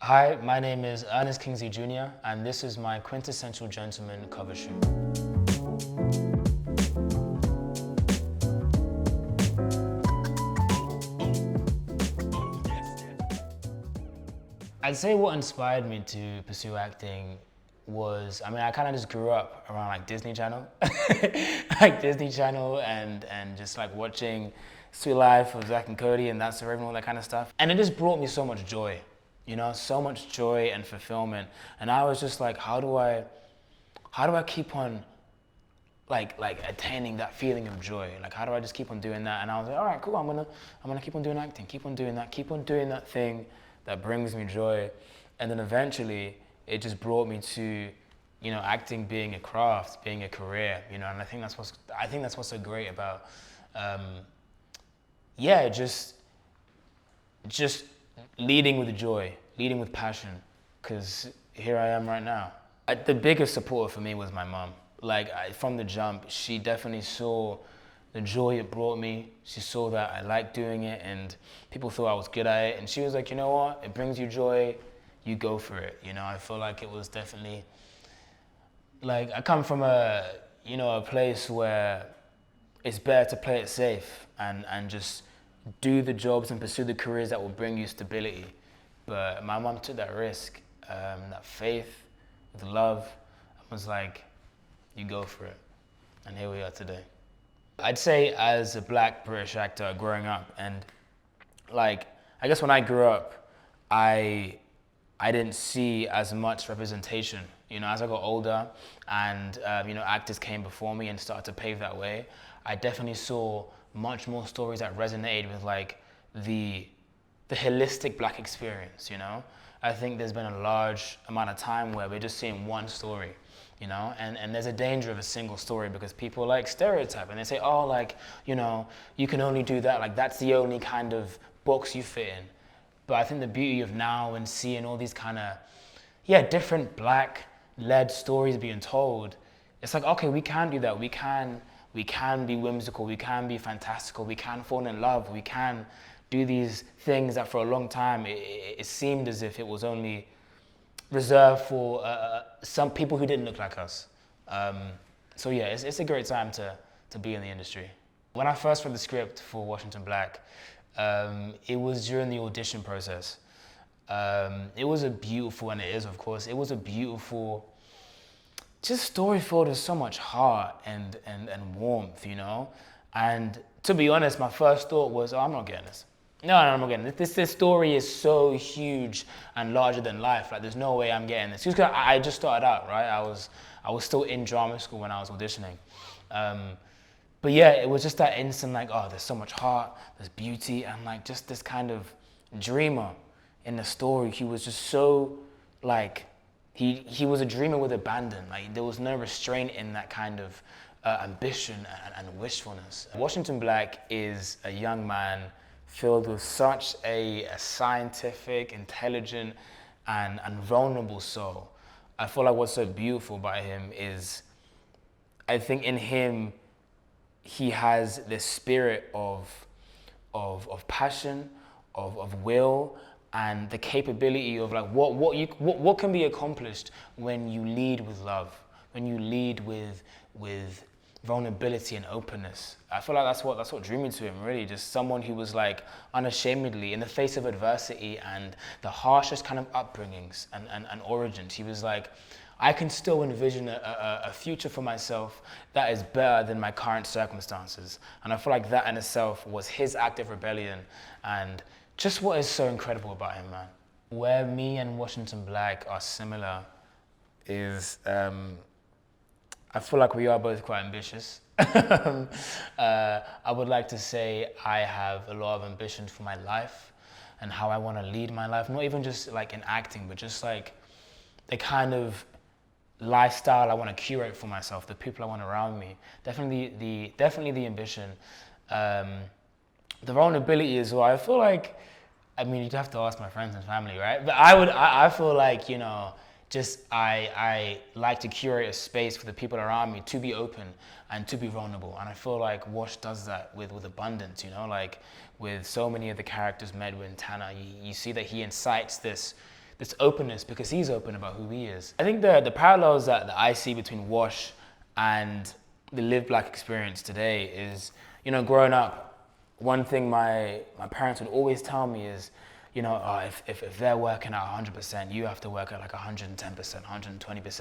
Hi, my name is Ernest Kingsley Jr. and this is my Quintessential Gentleman cover shoot. I'd say what inspired me to pursue acting was, I kind of just grew up around like Disney Channel, and just like watching Sweet Life of Zack and Cody and That's the Raven, all that kind of stuff. And it just brought me so much joy, so much joy and fulfillment. And I was just like, how do I keep on like attaining that feeling of joy? Like, how do I just keep on doing that? And I was like, all right, cool, I'm gonna keep on doing acting, keep on doing that thing that brings me joy. And then eventually it just brought me to, acting being a craft, being a career, and I think that's what's so great about, just leading with joy, leading with passion, because here I am right now. The biggest supporter for me was my mom. From the jump, she definitely saw the joy it brought me. She saw that I liked doing it and people thought I was good at it. And she was like, you know what? It brings you joy, you go for it. I feel like it was definitely, I come from a place where it's better to play it safe and just do the jobs and pursue the careers that will bring you stability. But my mom took that risk, that faith, with love, and was like, you go for it. And here we are today. I'd say as a Black British actor growing up, and I guess when I grew up, I didn't see as much representation. As I got older and actors came before me and started to pave that way, I definitely saw much more stories that resonated with the holistic Black experience. I think there's been a large amount of time where we're just seeing one story. And there's a danger of a single story because people stereotype and they say, oh, you can only do that, that's the only kind of box you fit in. But I think the beauty of now and seeing all these kind of, different Black-led stories being told, it's like, okay, we can do that. We can be whimsical, we can be fantastical, we can fall in love, we can do these things that for a long time, it seemed as if it was only reserved for some people who didn't look like us. So yeah, it's a great time to be in the industry. When I first read the script for Washington Black, it was during the audition process. It was a beautiful, and it is of course, it was a beautiful, just story filled with so much heart and warmth, And to be honest, my first thought was, oh, I'm not getting this. No, I'm not getting this. This story is so huge and larger than life. There's no way I'm getting this. Because I just started out, right? I was still in drama school when I was auditioning. But yeah, it was just that instant, oh, there's so much heart, there's beauty, and just this kind of dreamer in the story. He was just so, he was a dreamer with abandon. There was no restraint in that kind of ambition and wishfulness. Washington Black is a young man filled with such a scientific, intelligent, and vulnerable soul. I feel like what's so beautiful about him is, I think in him, he has this spirit of passion, of will, and the capability of what can be accomplished when you lead with love, when you lead with vulnerability and openness. I feel like that's what drew me to him, really. Just someone who was unashamedly, in the face of adversity and the harshest kind of upbringings and origins, he was like, I can still envision a future for myself that is better than my current circumstances. And I feel like that in itself was his act of rebellion and just what is so incredible about him, man. Where me and Washington Black are similar is, I feel like we are both quite ambitious. I would like to say I have a lot of ambition for my life and how I want to lead my life, not even just in acting, but just the kind of lifestyle I want to curate for myself, the people I want around me. Definitely the ambition. The vulnerability as well. I feel like, you'd have to ask my friends and family, right? But I feel like, I like to curate a space for the people around me to be open and to be vulnerable. And I feel like Wash does that with abundance, with so many of the characters, Medwin, Tanner, you see that he incites this this openness because he's open about who he is. I think the parallels that I see between Wash and the Live Black experience today is, growing up, one thing my parents would always tell me is, oh, if they're working at 100%, you have to work at like 110%, 120%.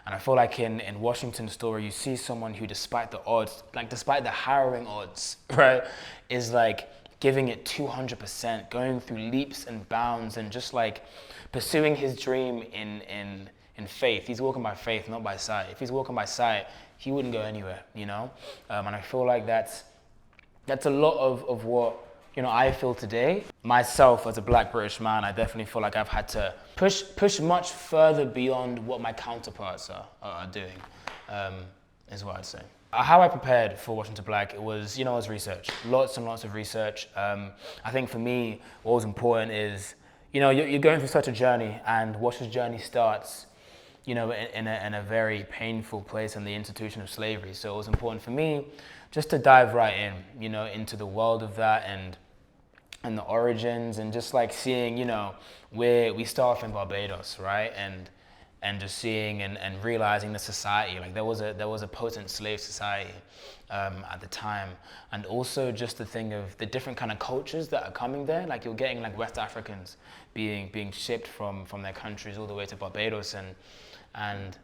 And I feel like in Washington's story, you see someone who, despite the odds, like despite the harrowing odds, right, is like giving it 200%, going through leaps and bounds and just like pursuing his dream in faith. He's walking by faith, not by sight. If he's walking by sight, he wouldn't go anywhere, And I feel like that's a lot of what, I feel today. Myself as a Black British man, I definitely feel like I've had to push much further beyond what my counterparts are doing, is what I'd say. How I prepared for Washington Black, it was research, lots and lots of research. I think for me, what was important is, you're going through such a journey, and Wash's journey starts, in a very painful place in the institution of slavery. So it was important for me just to dive right in, into the world of that and the origins, and just like seeing, where we start off in Barbados, right? And just seeing and realizing the society, like there was a potent slave society at the time, and also just the thing of the different kind of cultures that are coming there. Like you're getting like West Africans being shipped from their countries all the way to Barbados, and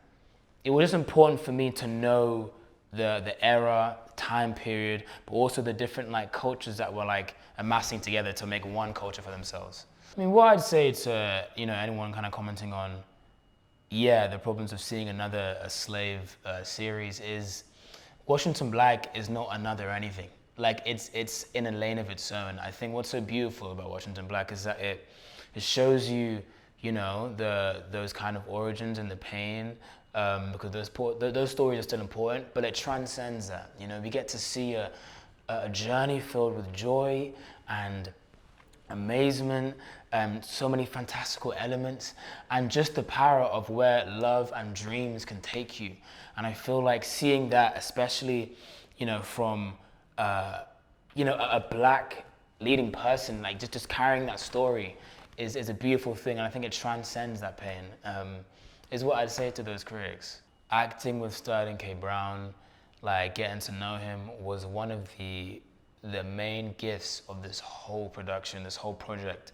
it was just important for me to know the era, time period, but also the different like cultures that were like amassing together to make one culture for themselves. I mean, what I'd say to anyone kind of commenting on, the problems of seeing another slave series is Washington Black is not another anything. Like it's in a lane of its own. I think what's so beautiful about Washington Black is that it shows you, those kind of origins and the pain, because those stories are still important, but it transcends that. We get to see a journey filled with joy and amazement, so many fantastical elements, and just the power of where love and dreams can take you. And I feel like seeing that, especially, from, a Black leading person, like just carrying that story is a beautiful thing. And I think it transcends that pain, is what I'd say to those critics. Acting with Sterling K. Brown, like getting to know him, was one of the main gifts of this whole production, this whole project.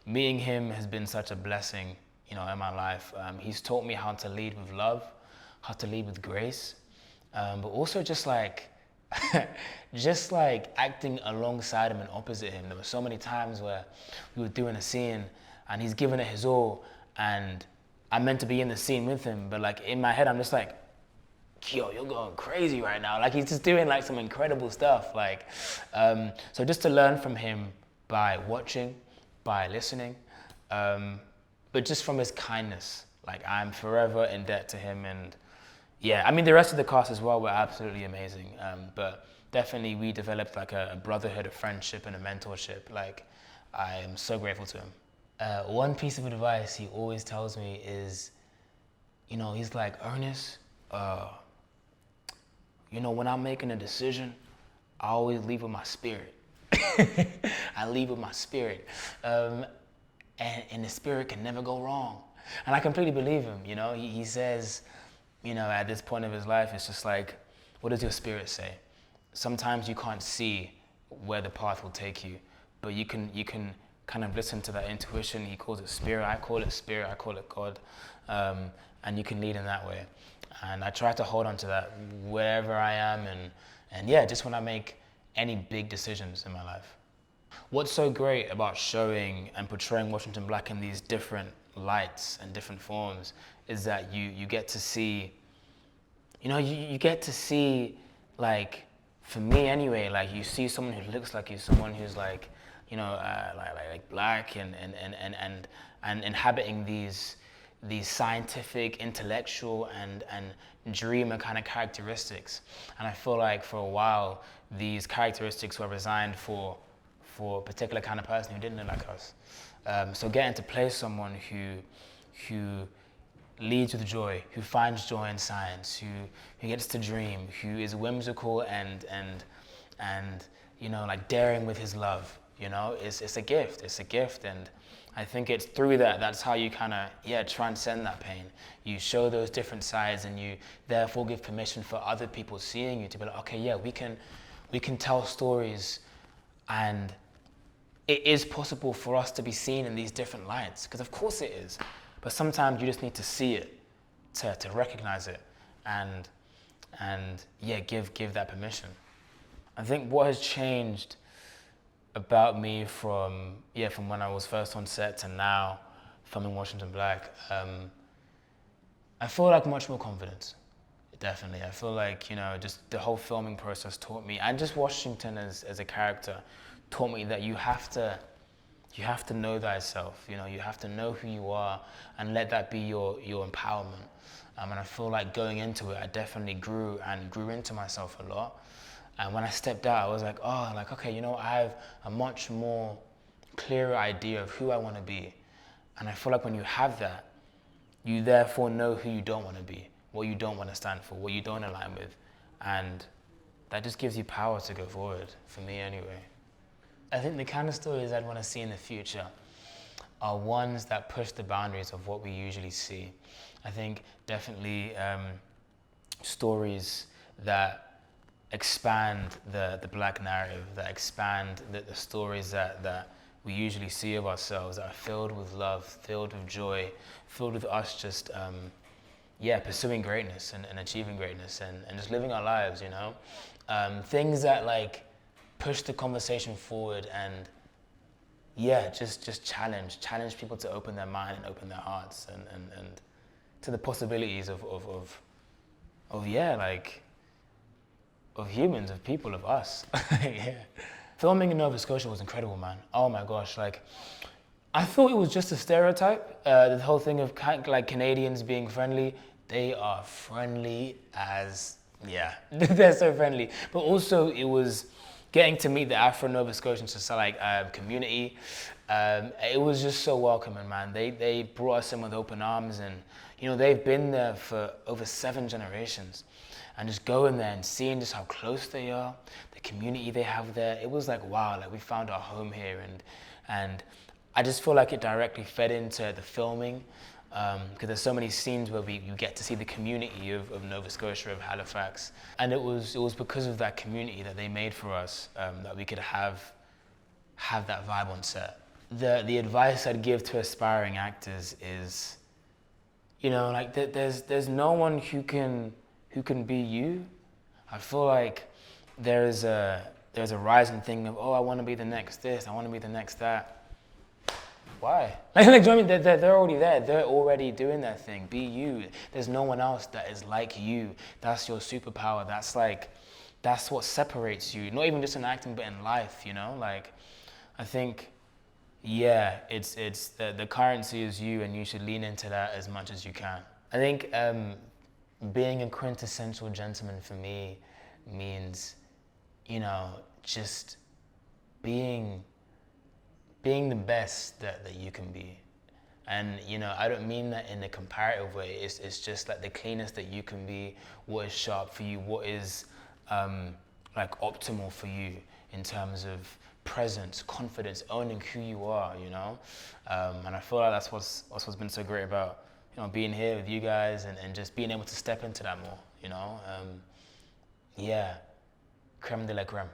Meeting him has been such a blessing, in my life. He's taught me how to lead with love, how to lead with grace, but also just like acting alongside him and opposite him. There were so many times where we were doing a scene and he's giving it his all, and I'm meant to be in the scene with him, but like in my head, I'm just like, yo, you're going crazy right now. Like he's just doing like some incredible stuff. Like, so just to learn from him by watching, by listening, but just from his kindness. Like I'm forever in debt to him. And yeah, I mean the rest of the cast as well were absolutely amazing. But definitely we developed like a brotherhood, a friendship, and a mentorship. Like I am so grateful to him. One piece of advice he always tells me is, he's like, Ernest, when I'm making a decision, I always leave with my spirit. I leave with my spirit. And the spirit can never go wrong. And I completely believe him, He says, at this point of his life, it's just like, what does your spirit say? Sometimes you can't see where the path will take you, but you can kind of listen to that intuition. He calls it spirit, I call it spirit, I call it God. And you can lead in that way. And I try to hold on to that wherever I am, and yeah, just when I make any big decisions in my life. What's so great about showing and portraying Washington Black in these different lights and different forms is that you get to see, you get to see, like, for me anyway, like you see someone who looks like you, someone who's like, like Black and inhabiting these scientific, intellectual, and dreamer kind of characteristics. And I feel like for a while, these characteristics were resigned for a particular kind of person who didn't look like us. So getting to play someone who leads with joy, who finds joy in science, who gets to dream, who is whimsical and like daring with his love, it's a gift. It's a gift, and I think it's through that's how you kind of, transcend that pain. You show those different sides, and you therefore give permission for other people seeing you to be like, okay, yeah, we can tell stories, and it is possible for us to be seen in these different lights, because of course it is. But sometimes you just need to see it, to recognize it, and give that permission. I think what has changed about me from when I was first on set to now filming Washington Black, I feel like much more confidence. Definitely, I feel like just the whole filming process taught me, and just Washington as a character taught me that you have to know thyself. You have to know who you are, and let that be your empowerment. And I feel like going into it, I definitely grew into myself a lot. And when I stepped out, I was like, okay, I have a much more clearer idea of who I want to be. And I feel like when you have that, you therefore know who you don't want to be, what you don't want to stand for, what you don't align with. And that just gives you power to go forward, for me anyway. I think the kind of stories I'd want to see in the future are ones that push the boundaries of what we usually see. I think definitely stories that expand the Black narrative, that expand the stories that we usually see of ourselves, that are filled with love, filled with joy, filled with us just pursuing greatness and achieving greatness and just living our lives, things that like push the conversation forward and just challenge people to open their mind and open their hearts and to the possibilities of humans, of people, of us. Yeah. Filming in Nova Scotia was incredible, man. Oh my gosh, I thought it was just a stereotype, the whole thing of Canadians being friendly. They are friendly as, they're so friendly. But also it was getting to meet the Afro-Nova Scotian community. It was just so welcoming, man. They brought us in with open arms, and they've been there for over 7 generations. And just going there and seeing just how close they are, the community they have there, it was like, wow, we found our home here. And I just feel like it directly fed into the filming, because there's so many scenes where you get to see the community of Nova Scotia, of Halifax. And it was because of that community that they made for us, that we could have that vibe on set. The advice I'd give to aspiring actors is, there's no one who can be you. I feel like there's a rising thing of, I want to be the next this, I want to be the next that. Why? Do you know what I mean? They're already there. They're already doing their thing. Be you. There's no one else that is like you. That's your superpower. That's what separates you. Not even just in acting, but in life. I think, it's the currency is you, and you should lean into that as much as you can. I think being a quintessential gentleman for me means, just being the best that you can be. And I don't mean that in a comparative way. It's just like the cleanest that you can be, what is sharp for you, what is optimal for you in terms of presence, confidence, owning who you are, and I feel like that's what's been so great about being here with you guys and just being able to step into that more, creme de la creme.